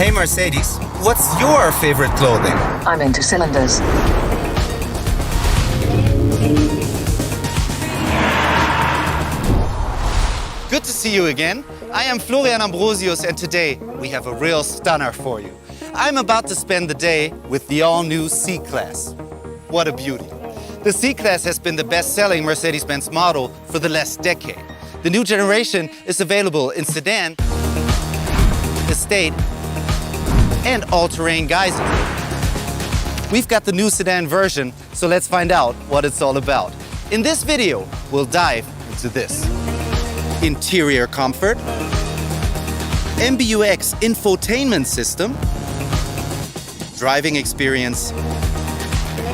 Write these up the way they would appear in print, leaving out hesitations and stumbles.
Hey Mercedes, what's your favorite clothing? I'm into cylinders. Good to see you again. I am Florian Ambrosius and today we have a real stunner for you. I'm about to spend the day with the all-new C-Class. What a beauty. The C-Class has been the best-selling Mercedes-Benz model for the last decade. The new generation is available in sedan, estate, and all-terrain guising. We've got the new sedan version, so let's find out what it's all about. In this video, we'll dive into this. Interior comfort, MBUX infotainment system, driving experience,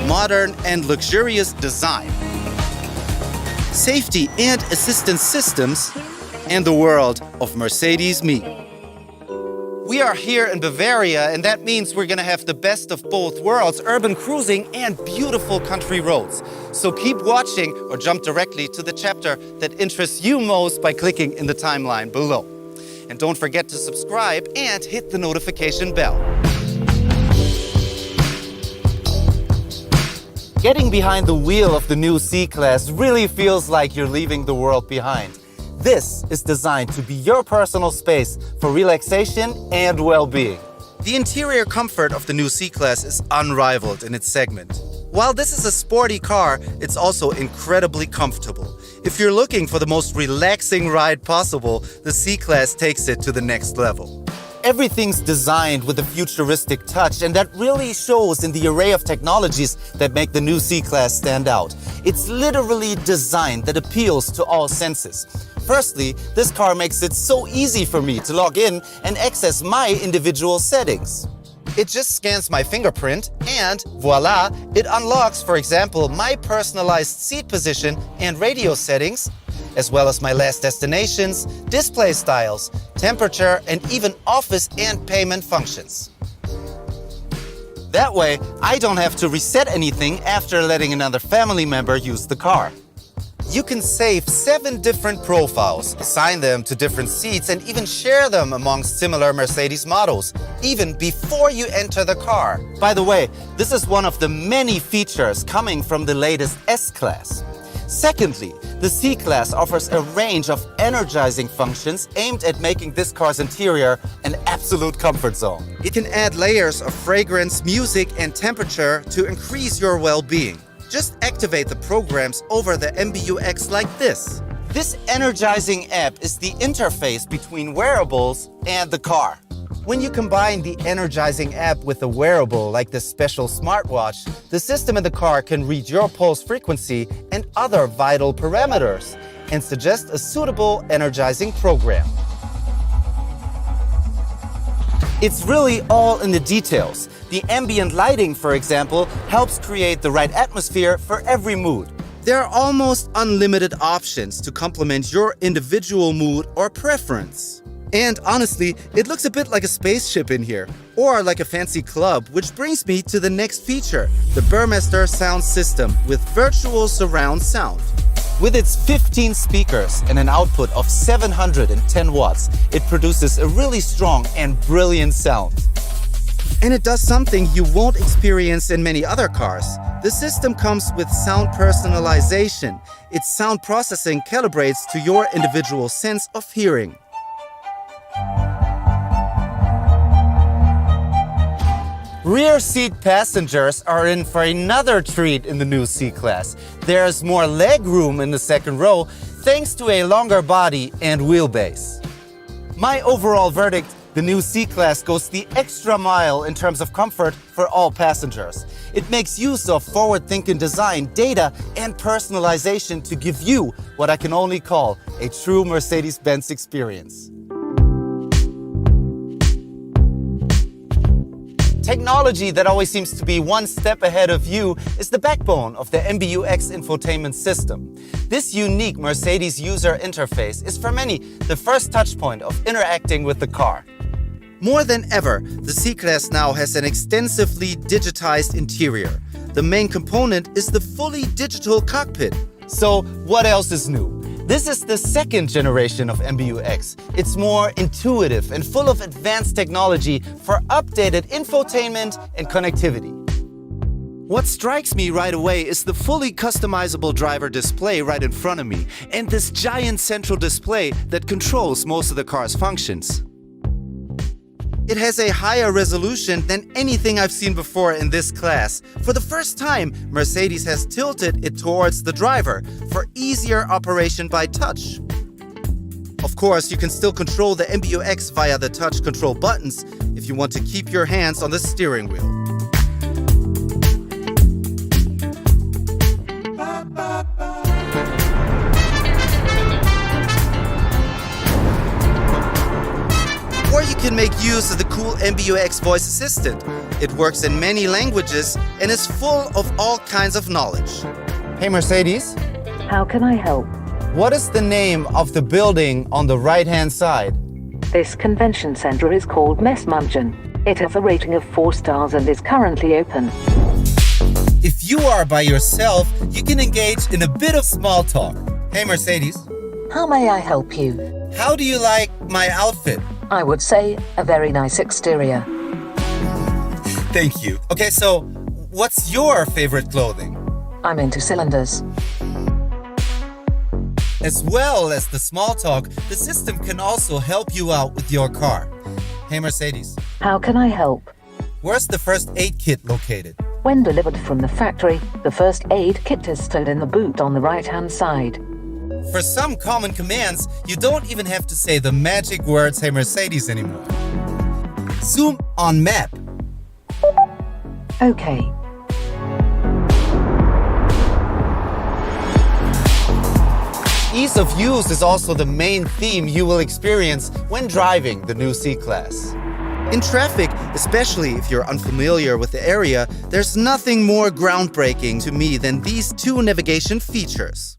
modern and luxurious design, safety and assistance systems, and the world of Mercedes-Me. We are here in Bavaria, and that means we're gonna have the best of both worlds, urban cruising and beautiful country roads. So keep watching or jump directly to the chapter that interests you most by clicking in the timeline below. And don't forget to subscribe and hit the notification bell. Getting behind the wheel of the new C-Class really feels like you're leaving the world behind. This is designed to be your personal space for relaxation and well-being. The interior comfort of the new C-Class is unrivaled in its segment. While this is a sporty car, it's also incredibly comfortable. If you're looking for the most relaxing ride possible, the C-Class takes it to the next level. Everything's designed with a futuristic touch, and that really shows in the array of technologies that make the new C-Class stand out. It's literally designed that appeals to all senses. Firstly, this car makes it so easy for me to log in and access my individual settings. It just scans my fingerprint and voila, it unlocks, for example, my personalized seat position and radio settings, as well as my last destinations, display styles, temperature, and even office and payment functions. That way, I don't have to reset anything after letting another family member use the car. You can save 7 different profiles, assign them to different seats, and even share them amongst similar Mercedes models, even before you enter the car. By the way, this is one of the many features coming from the latest S-Class. Secondly, the C-Class offers a range of energizing functions aimed at making this car's interior an absolute comfort zone. It can add layers of fragrance, music, and temperature to increase your well-being. Just activate the programs over the MBUX like this. This energizing app is the interface between wearables and the car. When you combine the energizing app with a wearable like this special smartwatch, the system in the car can read your pulse frequency and other vital parameters and suggest a suitable energizing program. It's really all in the details. The ambient lighting, for example, helps create the right atmosphere for every mood. There are almost unlimited options to complement your individual mood or preference. And honestly, it looks a bit like a spaceship in here, or like a fancy club, which brings me to the next feature, the Burmester sound system with virtual surround sound. With its 15 speakers and an output of 710 watts, it produces a really strong and brilliant sound. And it does something you won't experience in many other cars. The system comes with sound personalization. Its sound processing calibrates to your individual sense of hearing. Rear seat passengers are in for another treat in the new C-Class. There's more leg room in the second row thanks to a longer body and wheelbase. My overall verdict: the new C-Class goes the extra mile in terms of comfort for all passengers. It makes use of forward-thinking design, data, and personalization to give you what I can only call a true Mercedes-Benz experience. Technology that always seems to be one step ahead of you is the backbone of the MBUX infotainment system. This unique Mercedes user interface is for many the first touchpoint of interacting with the car. More than ever, the C-Class now has an extensively digitized interior. The main component is the fully digital cockpit. So what else is new? This is the second generation of MBUX. It's more intuitive and full of advanced technology for updated infotainment and connectivity. What strikes me right away is the fully customizable driver display right in front of me and this giant central display that controls most of the car's functions. It has a higher resolution than anything I've seen before in this class. For the first time, Mercedes has tilted it towards the driver for easier operation by touch. Of course, you can still control the MBUX via the touch control buttons if you want to keep your hands on the steering wheel. Or you can make use of the cool MBUX voice assistant. It works in many languages and is full of all kinds of knowledge. Hey Mercedes. How can I help? What is the name of the building on the right-hand side? This convention center is called Messmungen. It has a rating of 4 stars and is currently open. If you are by yourself, you can engage in a bit of small talk. Hey Mercedes. How may I help you? How do you like my outfit? I would say a very nice exterior. Thank you. Okay, so what's your favorite clothing? I'm into cylinders. As well as the small talk, the system can also help you out with your car. Hey Mercedes. How can I help? Where's the first aid kit located? When delivered from the factory, the first aid kit is stored in the boot on the right-hand side. For some common commands, you don't even have to say the magic words "Hey Mercedes" anymore. Zoom on map. Okay. Ease of use is also the main theme you will experience when driving the new C-Class. In traffic, especially if you're unfamiliar with the area, there's nothing more groundbreaking to me than these two navigation features.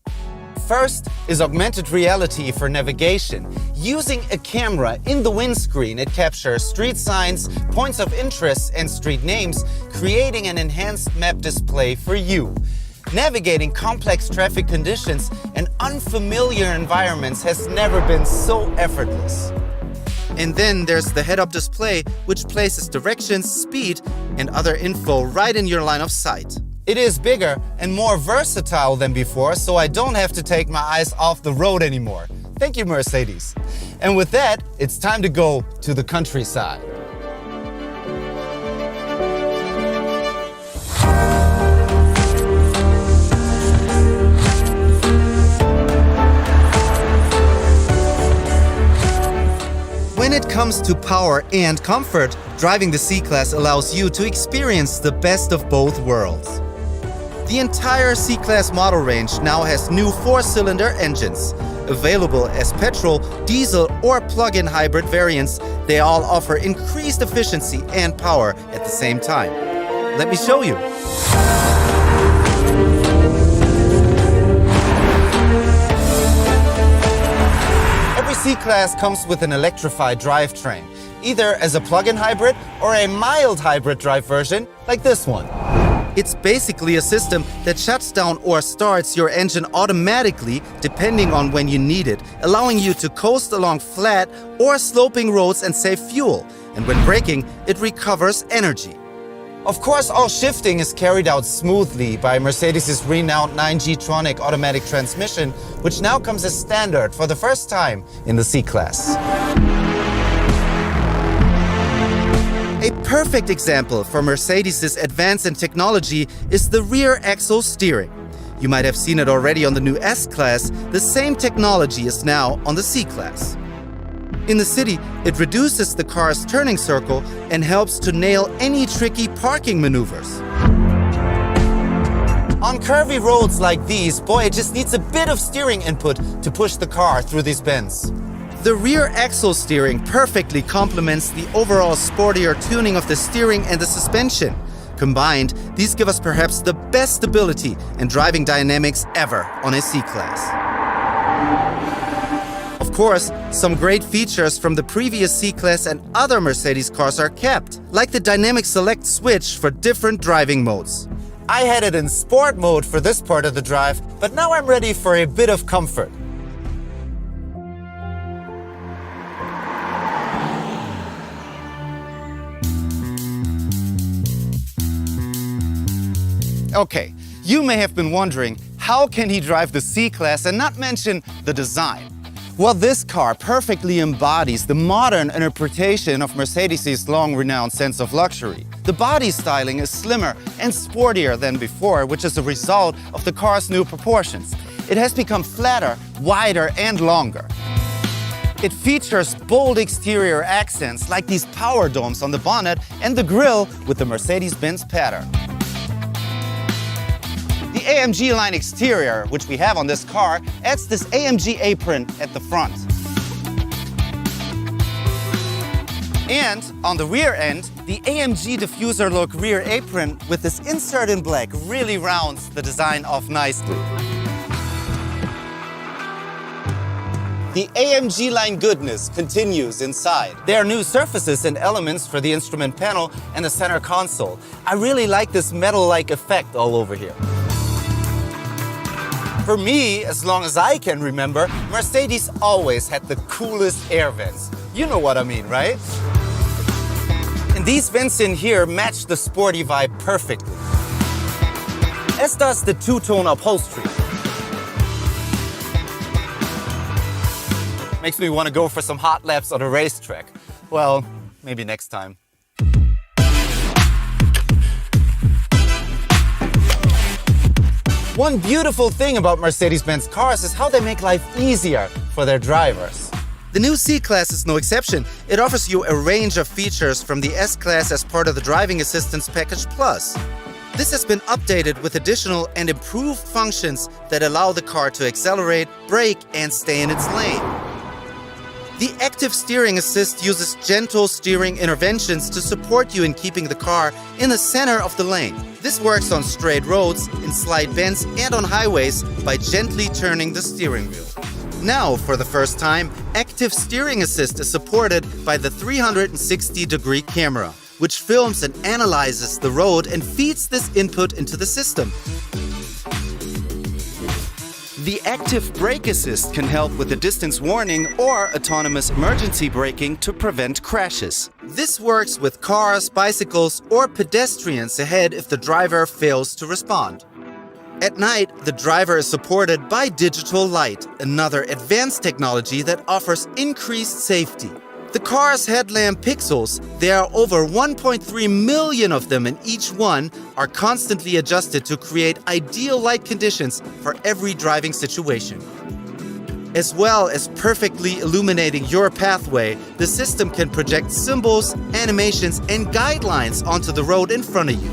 First is augmented reality for navigation. Using a camera in the windscreen, it captures street signs, points of interest, and street names, creating an enhanced map display for you. Navigating complex traffic conditions and unfamiliar environments has never been so effortless. And then there's the head-up display, which places directions, speed, and other info right in your line of sight. It is bigger and more versatile than before, so I don't have to take my eyes off the road anymore. Thank you, Mercedes. And with that, it's time to go to the countryside. When it comes to power and comfort, driving the C-Class allows you to experience the best of both worlds. The entire C-Class model range now has new 4-cylinder engines. Available as petrol, diesel, or plug-in hybrid variants, they all offer increased efficiency and power at the same time. Let me show you. Every C-Class comes with an electrified drivetrain, either as a plug-in hybrid or a mild hybrid drive version like this one. It's basically a system that shuts down or starts your engine automatically depending on when you need it, allowing you to coast along flat or sloping roads and save fuel. And when braking, it recovers energy. Of course, all shifting is carried out smoothly by Mercedes' renowned 9G-tronic automatic transmission, which now comes as standard for the first time in the C-Class. A perfect example for Mercedes' advance in technology is the rear axle steering. You might have seen it already on the new S-Class. The same technology is now on the C-Class. In the city, it reduces the car's turning circle and helps to nail any tricky parking maneuvers. On curvy roads like these, boy, it just needs a bit of steering input to push the car through these bends. The rear axle steering perfectly complements the overall sportier tuning of the steering and the suspension. Combined, these give us perhaps the best stability and driving dynamics ever on a C-Class. Of course, some great features from the previous C-Class and other Mercedes cars are kept, like the dynamic select switch for different driving modes. I had it in sport mode for this part of the drive, but now I'm ready for a bit of comfort. Okay, you may have been wondering, how can he drive the C-Class and not mention the design? Well, this car perfectly embodies the modern interpretation of Mercedes' long-renowned sense of luxury. The body styling is slimmer and sportier than before, which is a result of the car's new proportions. It has become flatter, wider, and longer. It features bold exterior accents like these power domes on the bonnet and the grille with the Mercedes-Benz pattern. The AMG line exterior, which we have on this car, adds this AMG apron at the front. And on the rear end, the AMG diffuser look rear apron with this insert in black really rounds the design off nicely. The AMG line goodness continues inside. There are new surfaces and elements for the instrument panel and the center console. I really like this metal-like effect all over here. For me, as long as I can remember, Mercedes always had the coolest air vents. You know what I mean, right? And these vents in here match the sporty vibe perfectly. As does the two-tone upholstery. Makes me want to go for some hot laps on a racetrack. Well, maybe next time. One beautiful thing about Mercedes-Benz cars is how they make life easier for their drivers. The new C-Class is no exception. It offers you a range of features from the S-Class as part of the Driving Assistance Package Plus. This has been updated with additional and improved functions that allow the car to accelerate, brake, and stay in its lane. The Active Steering Assist uses gentle steering interventions to support you in keeping the car in the center of the lane. This works on straight roads, in slight bends, and on highways by gently turning the steering wheel. Now, for the first time, Active Steering Assist is supported by the 360-degree camera, which films and analyzes the road and feeds this input into the system. The Active Brake Assist can help with the distance warning or autonomous emergency braking to prevent crashes. This works with cars, bicycles, or pedestrians ahead if the driver fails to respond. At night, the driver is supported by digital light, another advanced technology that offers increased safety. The car's headlamp pixels, there are over 1.3 million of them, and each one are constantly adjusted to create ideal light conditions for every driving situation. As well as perfectly illuminating your pathway, the system can project symbols, animations, and guidelines onto the road in front of you.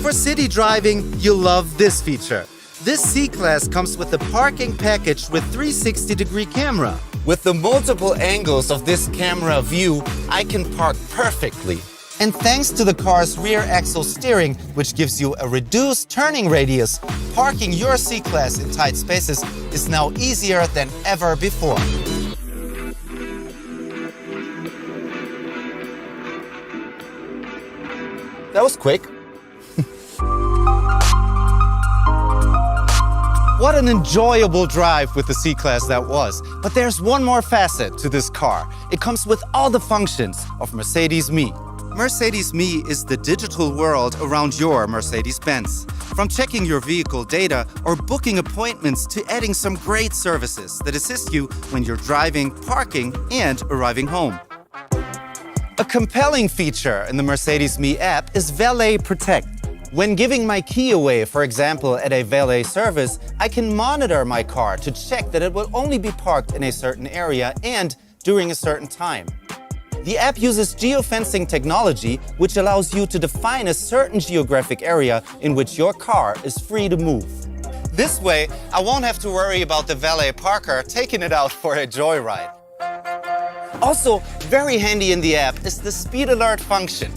For city driving, you'll love this feature. This C-Class comes with a parking package with 360-degree camera. With the multiple angles of this camera view, I can park perfectly. And thanks to the car's rear axle steering, which gives you a reduced turning radius, parking your C-Class in tight spaces is now easier than ever before. That was quick. What an enjoyable drive with the C-Class that was. But there's one more facet to this car. It comes with all the functions of Mercedes Me. Mercedes Me is the digital world around your Mercedes-Benz. From checking your vehicle data or booking appointments to adding some great services that assist you when you're driving, parking, and arriving home. A compelling feature in the Mercedes Me app is Valet Protect. When giving my key away, for example, at a valet service, I can monitor my car to check that it will only be parked in a certain area and during a certain time. The app uses geofencing technology, which allows you to define a certain geographic area in which your car is free to move. This way, I won't have to worry about the valet parker taking it out for a joyride. Also, very handy in the app is the speed alert function.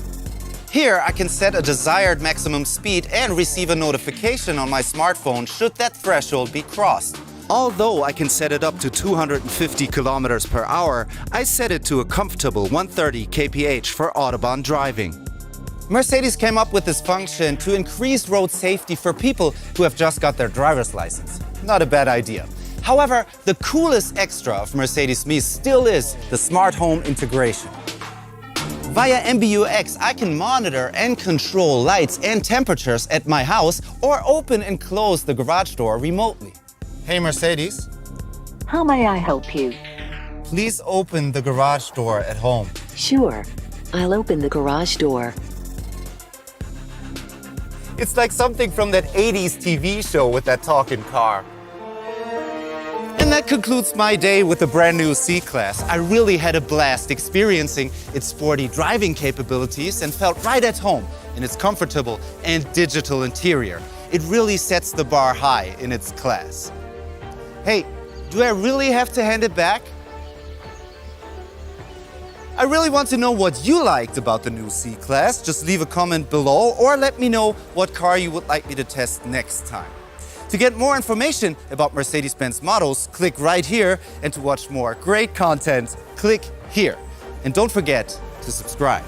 Here, I can set a desired maximum speed and receive a notification on my smartphone should that threshold be crossed. Although I can set it up to 250 kilometers per hour, I set it to a comfortable 130 kph for Autobahn driving. Mercedes came up with this function to increase road safety for people who have just got their driver's license. Not a bad idea. However, the coolest extra of Mercedes Me still is the smart home integration. Via MBUX, I can monitor and control lights and temperatures at my house or open and close the garage door remotely. Hey Mercedes, How may I help you? please open the garage door at home. Sure. I'll open the garage door. It's like something from that 80s TV show with that talking car. And that concludes my day with the brand new C-Class. I really had a blast experiencing its sporty driving capabilities and felt right at home in its comfortable and digital interior. It really sets the bar high in its class. Hey, do I really have to hand it back? I really want to know what you liked about the new C-Class. Just leave a comment below or let me know what car you would like me to test next time. To get more information about Mercedes-Benz models, click right here, and to watch more great content, click here. And don't forget to subscribe.